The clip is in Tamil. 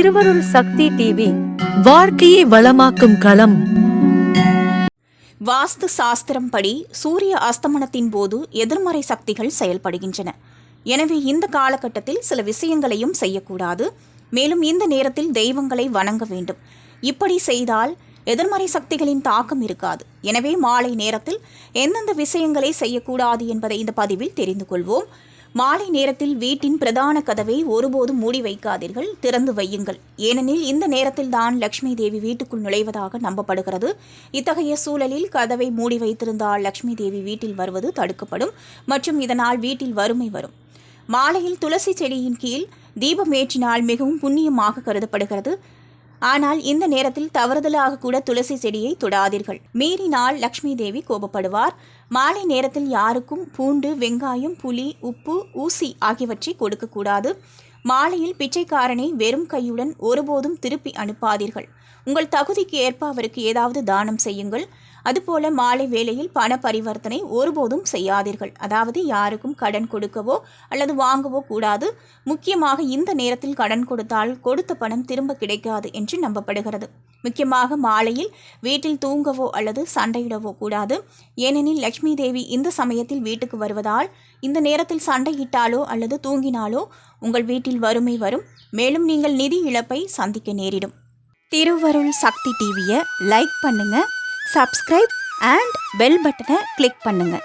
திருவருள் சக்தி டிவி வாழ்க்கையை வளமாக்கும் களம். வாஸ்து சாஸ்திரம் படி சூரிய அஸ்தமனத்தின் போது எதிர்மறை சக்திகள் செயல்படுகின்றன. எனவே இந்த காலகட்டத்தில் சில விஷயங்களையும் செய்யக்கூடாது. மேலும் இந்த நேரத்தில் தெய்வங்களை வணங்க வேண்டும். இப்படி செய்தால் எதிர்மறை சக்திகளின் தாக்கம் இருக்காது. எனவே மாலை நேரத்தில் எந்தெந்த விஷயங்களை செய்யக்கூடாது என்பதை இந்த பதிவில் தெரிந்து கொள்வோம். மாலை நேரத்தில் வீட்டின் பிரதான கதவை ஒருபோதும் மூடி வைக்காதீர்கள், திறந்து வையுங்கள். ஏனெனில் இந்த நேரத்தில் தான் லட்சுமி தேவி வீட்டுக்குள் நுழைவதாக நம்பப்படுகிறது. இத்தகைய சூழலில் கதவை மூடி வைத்திருந்தால் லட்சுமி தேவி வீட்டில் வருவது தடுக்கப்படும் மற்றும் இதனால் வீட்டில் வறுமை வரும். மாலையில் துளசி செடியின் கீழ் தீபம் ஏற்றினால் மிகவும் புண்ணியமாக கருதப்படுகிறது. ஆனால் இந்த நேரத்தில் தவறுதலாக கூட துளசி செடியை தொடாதீர்கள். மீறினால் லட்சுமி தேவி கோபப்படுவார். மாலை நேரத்தில் யாருக்கும் பூண்டு, வெங்காயம், புளி, உப்பு, ஊசி ஆகியவற்றை கொடுக்கக்கூடாது. மாலையில் பிச்சைக்காரனை வெறும் கையுடன் ஒருபோதும் திருப்பி அனுப்பாதீர்கள். உங்கள் தகுதிக்கு ஏற்ப அவருக்கு ஏதாவது தானம் செய்யுங்கள். அதுபோல மாலை வேளையில் பண பரிவர்த்தனை ஒருபோதும் செய்யாதீர்கள். அதாவது யாருக்கும் கடன் கொடுக்கவோ அல்லது வாங்கவோ கூடாது. முக்கியமாக இந்த நேரத்தில் கடன் கொடுத்தால் கொடுத்த பணம் திரும்ப கிடைக்காது என்று நம்பப்படுகிறது. முக்கியமாக மாலையில் வீட்டில் தூங்கவோ அல்லது சண்டையிடவோ கூடாது. ஏனெனில் லட்சுமி தேவி இந்த சமயத்தில் வீட்டுக்கு வருவதால் இந்த நேரத்தில் சண்டையிட்டாலோ அல்லது தூங்கினாலோ உங்கள் வீட்டில் வறுமை வரும். மேலும் நீங்கள் நிதி இழப்பை சந்திக்க நேரிடும். திருவருள் சக்தி டிவியை லைக் பண்ணுங்க, சப்ஸ்கிரைப் அண்ட் பெல் பட்டனை கிளிக் பண்ணுங்க.